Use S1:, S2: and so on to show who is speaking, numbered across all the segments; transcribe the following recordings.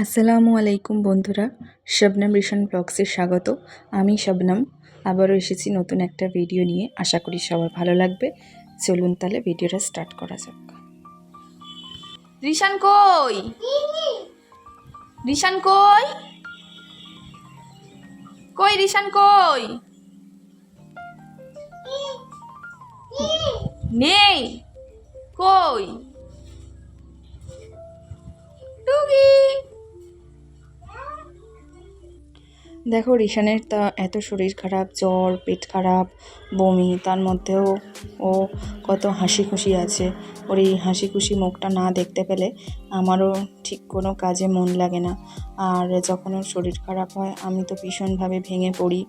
S1: আসসালামু আলাইকুম বন্ধুরা, শবনম রিশান ব্লগসে স্বাগত। আমি শবনম আবারও এসেছি নতুন একটা ভিডিও নিয়ে। আশা করি সবার ভালো লাগবে। চলুন তাহলে ভিডিওটা স্টার্ট করা যাক। রিশান কই? রিশান কই? কই রিশান কই? নেই। কই? টুকি। দেখো রিশানের তা এত শরীর খারাপ, জ্বর, পেট খারাপ, বমি, তার মধ্যেও ও কত হাসি খুশি আছে। ওর এই হাসি খুশি মুখটা না দেখতে পেলে আমারও ঠিক কোনো কাজে মন লাগে না। আর যখন ওর শরীর খারাপ হয় আমি তো ভীষণভাবে ভেঙে পড়ি।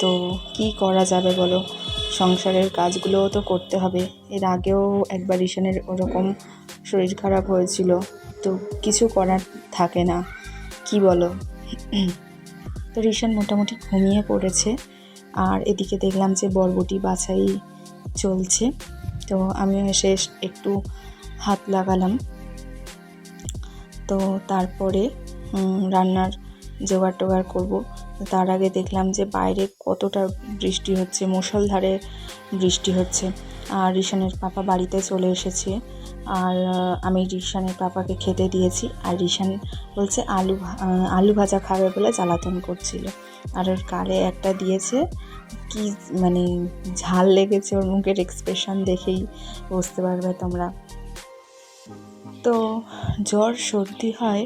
S1: তো কি করা যাবে বলো, সংসারের কাজগুলোও তো করতে হবে। এর আগেও একবার রিশানের ওরকম শরীর খারাপ হয়েছিল, তো কিছু করার থাকে না, কি বলো? তো রিশান মোটামুটি ঘুমিয়ে পড়েছে। আর এদিকে দেখলাম যে বরবটি বাছাই চলছে, তো আমিও এসে একটু হাত লাগালাম। তো তারপরে রান্নার জোগাড় টোগাড় করবো। তার আগে দেখলাম যে বাইরে কতটা বৃষ্টি হচ্ছে, মুষলধারে বৃষ্টি হচ্ছে। আর রিশানের পাপা বাড়িতে চলে এসেছে। আর আমি রিশানের পাপাকে খেতে দিয়েছি। আর রিশান বলছে আলু ভাজা খাবে বলে জ্বালাতন করছিল। আর ওর গালে একটা দিয়েছে, কি মানে ঝাল লেগেছে, ওর মুখের এক্সপ্রেশন দেখেই বুঝতে পারবে তোমরা। তো জ্বর সর্দি হয়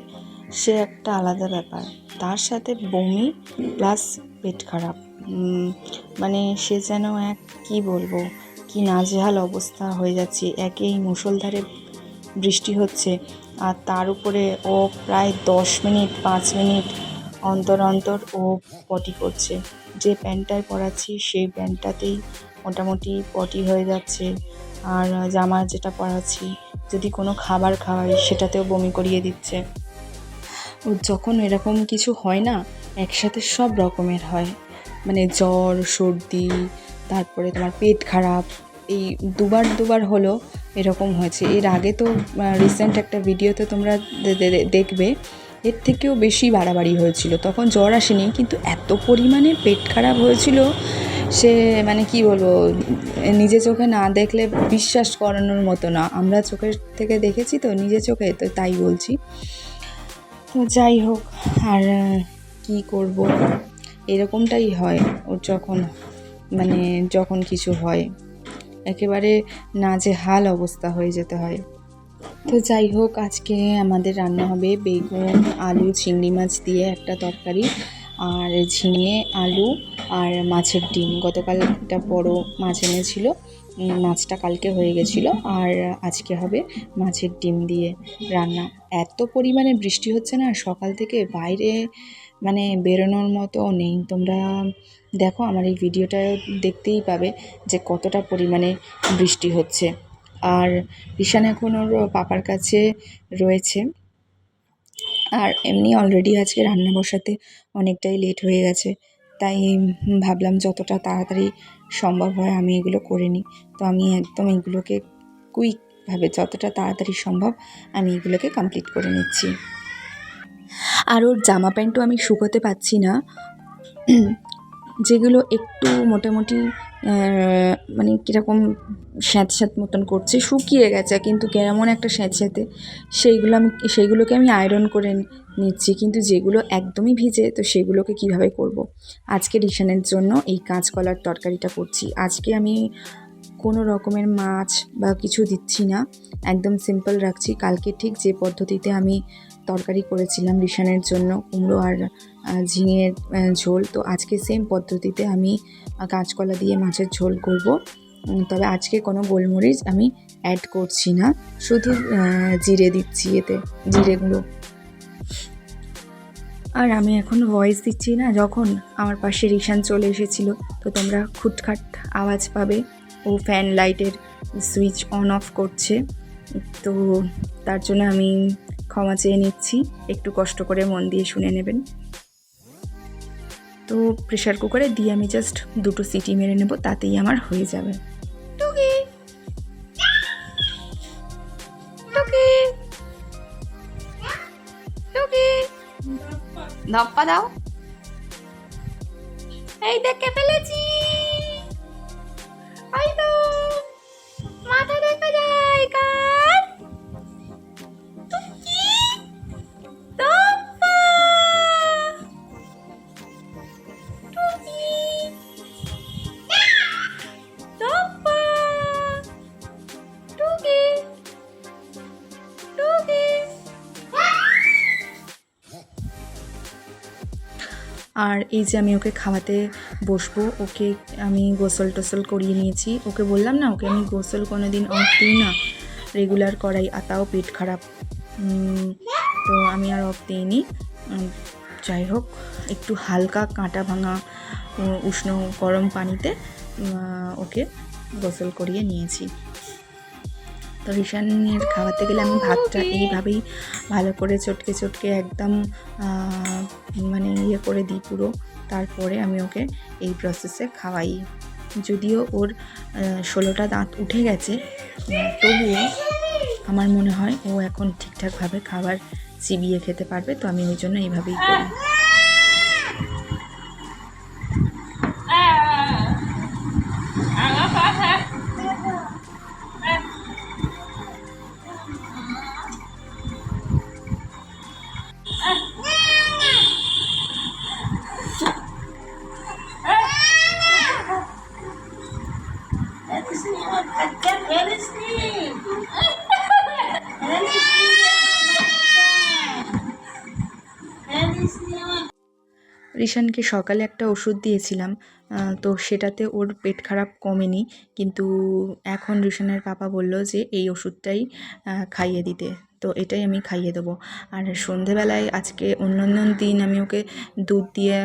S1: সে একটা আলাদা ব্যাপার, তার সাথে বমি প্লাস পেট খারাপ, মানে সে যেন কি বলবো, কি নাজেহাল অবস্থা হয়ে যাচ্ছে। একেই মুষলধারে বৃষ্টি হচ্ছে, আর তার উপরে ও প্রায় 10 মিনিট 5 মিনিট অন্তর অন্তর ও পটি করছে। যে প্যান্টটায় পরাচ্ছি সেই প্যান্টটাতেই মোটামুটি পটি হয়ে যাচ্ছে। আর জামা যেটা পরাচ্ছি যদি কোনো খাবার খাওয়াই সেটাতেও বমি করিয়ে দিচ্ছে। ও যখন এরকম কিছু হয় না, একসাথে সব রকমের হয়, মানে জ্বর সর্দি, তারপরে তোমার পেট খারাপ, এই দুবার হলো এরকম হয়েছে। এর আগে তো রিসেন্ট একটা ভিডিওতে তোমরা দেখবে, এর থেকেও বেশি বাড়াবাড়ি হয়েছিল। তখন জ্বর আসেনি, কিন্তু এত পরিমাণে পেট খারাপ হয়েছিল, সে মানে কি বলবো, নিজে চোখে না দেখলে বিশ্বাস করানোর মতো না। আমরা চোখের থেকে দেখেছি তো, নিজে চোখে, তো তাই বলছি। তো যাই হোক, আর কি করব, এরকমটাই হয় ওর যখন কিছু হয়, একেবারে নাজেহাল অবস্থা হয়ে যেতে হয়। তো যাই হোক, আজকে আমাদের রান্না হবে বেগুন আলু চিংড়ি মাছ দিয়ে একটা তরকারি, আর ঝিঙে আলু আর মাছের ডিম। গতকাল একটা বড় মাছ এনেছিল, মাছটা কালকে হয়ে গেছিলো, আর আজকে হবে মাছের ডিম দিয়ে রান্না। এত পরিমাণে বৃষ্টি হচ্ছে না সকাল থেকে, বাইরে মানে বেরোনোর মতো নেই। তোমরা দেখো, আমার এই ভিডিওটা দেখতেই পাবে যে কতটা পরিমাণে বৃষ্টি হচ্ছে। আর রিশান এখন ওর পাপার কাছে রয়েছে। আর এমনি অলরেডি আজকে রান্না বসাতে অনেকটাই লেট হয়ে গেছে, তাই ভাবলাম যতটা তাড়াতাড়ি সম্ভব হয় আমি এগুলো করে নিই। তো আমি একদম এগুলোকে কুইকভাবে, যতটা তাড়াতাড়ি সম্ভব আমি এগুলোকে কমপ্লিট করে নিচ্ছি। আর ওর জামা প্যান্টও আমি শুকোতে পাচ্ছি না, যেগুলো একটু মোটামুটি মানে কীরকম স্যাঁতস্যাঁত মতন করছে, শুকিয়ে গেছে কিন্তু কেমন একটা স্যাঁতস্যাঁতে, সেইগুলোকে আমি আয়রন করে নিচ্ছি। কিন্তু যেগুলো একদমই ভিজে, তো সেগুলোকে কিভাবে করব। আজকে রিশানের জন্য এই কাঁচকলার তরকারিটা করছি। আজকে আমি কোনো রকমের মাছ বা কিছু দিচ্ছি না, একদম সিম্পল রাখছি। কালকে ঠিক যে পদ্ধতিতে আমি তরকারি করেছিলাম রিশানের জন্য, কুমড়ো আর ঝিঙের ঝোল, তো আজকে সেম পদ্ধতিতে আমি কাঁচকলা দিয়ে মাছের ঝোল করব। তবে আজকে কোনো গোলমরিচ আমি অ্যাড করছি না, শুধু জিরে দিচ্ছি, এতে জিরে গুঁড়ো। আর আমি এখন ভয়েস দিচ্ছি না যখন, আমার পাশে রিশান চলে এসেছিলো, তো তোমরা খুটখাট আওয়াজ পাবে। ও ফ্যান লাইটের সুইচ অন অফ করছে, তো তার জন্য আমি ক্ষমা চেয়ে নিচ্ছি, একটু কষ্ট করে মন দিয়ে শুনে নেবেন। তো প্রেশার কুকারে দিয়ে আমি জাস্ট 2টো সিটি মেরে নেব, তাতেই আমার হয়ে যাবে। টুকি টুকি টুকি ধপ্পা দাও। এই দেখে ফেলেছি। এই তো মাথা দেখা যায় কার। টুকি ধপ্পা। টুকি ধপ্পা। টুকি টুকি। আর এই যে আমি ওকে খাওয়াতে বসবো, ওকে আমি গোসল টোসল করিয়ে নিয়েছি। ওকে বললাম না, ওকে আমি গোসল কোনো দিন অফ দিই না, রেগুলার করাই, আর তাও পেট খারাপ, তো আমি আর অফ দিইনি। যাই হোক, একটু হালকা কাঁটা ভাঙা উষ্ণ গরম পানিতে ওকে গোসল করিয়ে নিয়েছি। তো রিশানের খাওয়াতে গেলে আমি ভাতটা এইভাবেই ভালো করে চটকে চটকে একদম মানে ইয়ে করে দিই পুরো, তারপরে আমি ওকে এই প্রসেসে খাওয়াই। যদিও ওর 16টা দাঁত উঠে গেছে, তবুও আমার মনে হয় ও এখন ঠিকঠাকভাবে খাবার চিবিয়ে খেতে পারবে, তো আমি ওই জন্য এইভাবেই করি। রিশানকে সকালে একটা ওষুধ দিয়েছিলাম, তো সেটাতে ওর পেট খারাপ কমেনি, কিন্তু এখন রিশানের পাপা বলল যে এই ওষুধটাই খাইয়ে দিতে, তো এটাই আমি খাইয়ে দেবো। আর সন্ধেবেলায় আজকে অন্য দিন আমি ওকে দুধ দিয়ে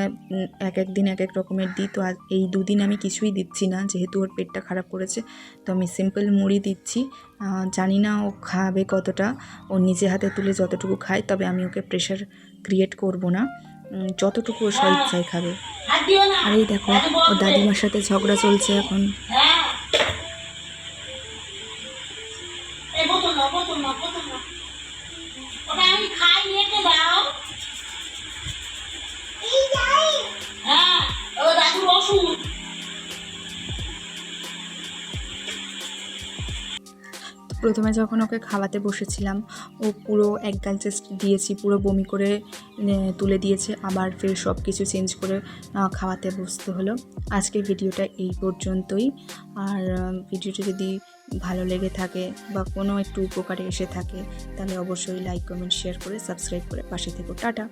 S1: এক এক দিন এক এক রকমের দিই, তো এই দুদিন আমি কিছুই দিচ্ছি না, যেহেতু ওর পেটটা খারাপ করেছে, তো আমি সিম্পল মুড়ি দিচ্ছি। জানি না ও খাবে কতটা, ও নিজে হাতে তুলে যতটুকু খায়, তবে আমি ওকে প্রেশার ক্রিয়েট করব না, যতটুকু ও স্বেচ্ছায় খাবে। আর এই দেখো, ও দাদিমার সাথে ঝগড়া চলছে এখন। প্রথমে যখন ওকে খাওয়াতে বসেছিলাম, ও পুরো এক গাল চেস্ট দিয়েছি, পুরো বমি করে তুলে দিয়েছে, আবার ফের সব কিছু চেঞ্জ করে খাওয়াতে বসতে হলো। আজকের ভিডিওটা এই পর্যন্তই। আর ভিডিওটি যদি ভালো লেগে থাকে বা কোনো একটু উপকারে এসে থাকে, তাহলে অবশ্যই লাইক কমেন্ট শেয়ার করে সাবস্ক্রাইব করে পাশে থেকো। টাটা।